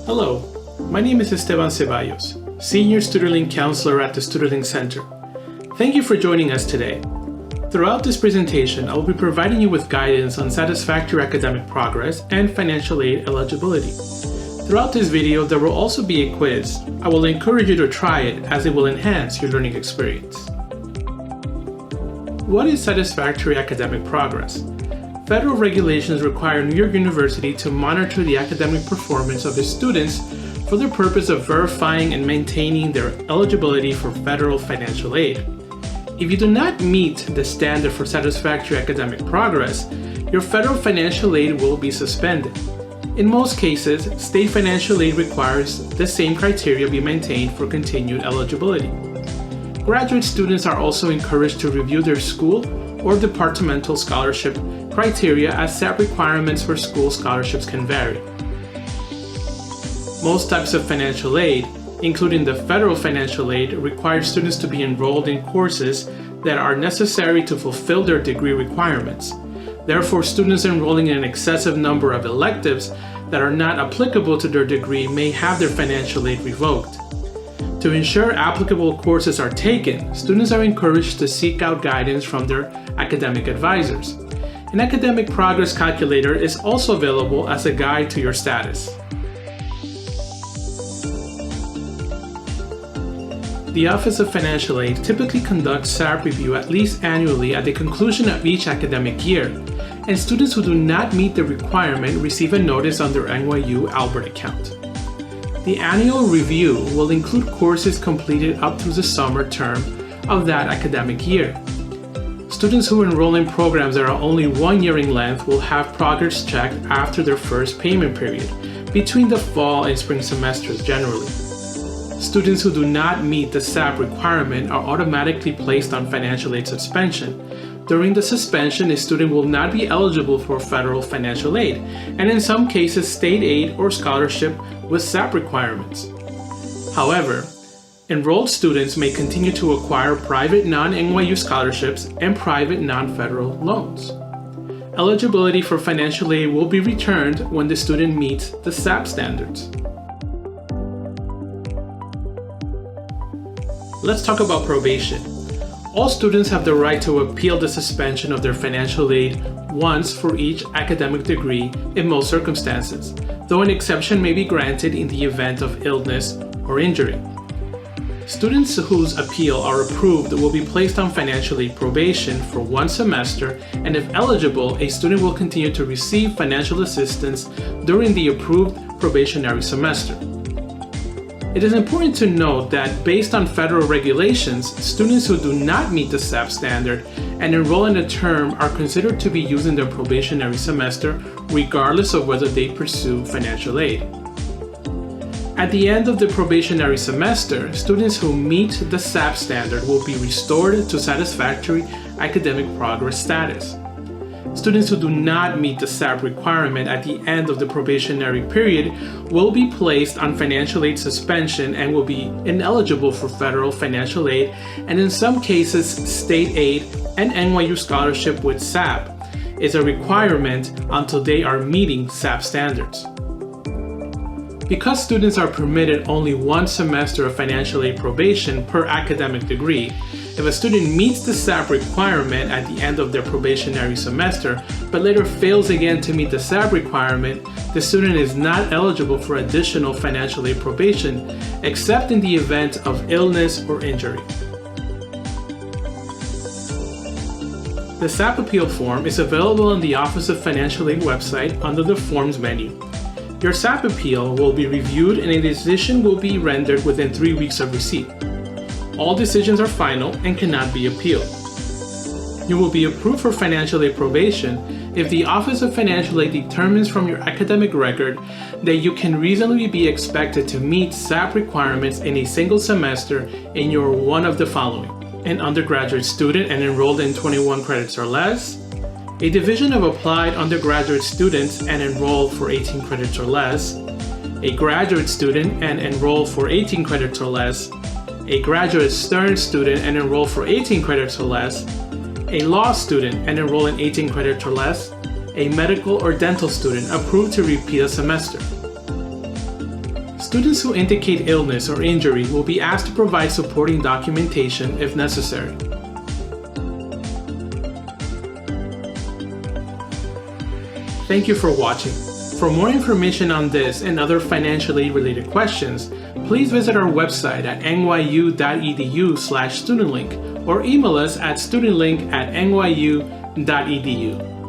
Hello, my name is Esteban Ceballos, Senior StudentLink Counselor at the StudentLink Center. Thank you for joining us today. Throughout this presentation, I will be providing you with guidance on satisfactory academic progress and financial aid eligibility. Throughout this video, there will also be a quiz. I will encourage you to try it as it will enhance your learning experience. What is satisfactory academic progress? Federal regulations require New York University to monitor the academic performance of its students for the purpose of verifying and maintaining their eligibility for federal financial aid. If you do not meet the standard for satisfactory academic progress, your federal financial aid will be suspended. In most cases, state financial aid requires the same criteria be maintained for continued eligibility. Graduate students are also encouraged to review their school or departmental scholarship criteria, as SAP requirements for school scholarships can vary. Most types of financial aid, including the federal financial aid, require students to be enrolled in courses that are necessary to fulfill their degree requirements. Therefore, students enrolling in an excessive number of electives that are not applicable to their degree may have their financial aid revoked. To ensure applicable courses are taken, students are encouraged to seek out guidance from their academic advisors. An academic progress calculator is also available as a guide to your status. The Office of Financial Aid typically conducts SAP review at least annually at the conclusion of each academic year, and students who do not meet the requirement receive a notice on their NYU Albert account. The annual review will include courses completed up through the summer term of that academic year. Students who enroll in programs that are only 1 year in length will have progress checked after their first payment period, between the fall and spring semesters generally. Students who do not meet the SAP requirement are automatically placed on financial aid suspension. During the suspension, a student will not be eligible for federal financial aid, and in some cases, state aid or scholarship with SAP requirements. However, enrolled students may continue to acquire private non-NYU scholarships and private non-federal loans. Eligibility for financial aid will be returned when the student meets the SAP standards. Let's talk about probation. All students have the right to appeal the suspension of their financial aid once for each academic degree in most circumstances, though an exception may be granted in the event of illness or injury. Students whose appeal are approved will be placed on financial aid probation for 1 semester, and if eligible, a student will continue to receive financial assistance during the approved probationary semester. It is important to note that based on federal regulations, students who do not meet the SAP standard and enroll in a term are considered to be using their probationary semester regardless of whether they pursue financial aid. At the end of the probationary semester, students who meet the SAP standard will be restored to satisfactory academic progress status. Students who do not meet the SAP requirement at the end of the probationary period will be placed on financial aid suspension and will be ineligible for federal financial aid, and in some cases, state aid and NYU scholarship with SAP is a requirement until they are meeting SAP standards. Because students are permitted only 1 semester of financial aid probation per academic degree, if a student meets the SAP requirement at the end of their probationary semester, but later fails again to meet the SAP requirement, the student is not eligible for additional financial aid probation, except in the event of illness or injury. The SAP appeal form is available on the Office of Financial Aid website under the Forms menu. Your SAP appeal will be reviewed and a decision will be rendered within 3 weeks of receipt. All decisions are final and cannot be appealed. You will be approved for financial aid probation if the Office of Financial Aid determines from your academic record that you can reasonably be expected to meet SAP requirements in a single semester and you're one of the following: an undergraduate student and enrolled in 21 credits or less, a division of applied undergraduate students and enrolled for 18 credits or less, a graduate student and enrolled for 18 credits or less, a graduate Stern student and enroll for 18 credits or less, a law student and enroll in 18 credits or less, a medical or dental student approved to repeat a semester. Students who indicate illness or injury will be asked to provide supporting documentation if necessary. Thank you for watching. For more information on this and other financial aid related questions, please visit our website at nyu.edu/studentlink or email us at studentlink@nyu.edu.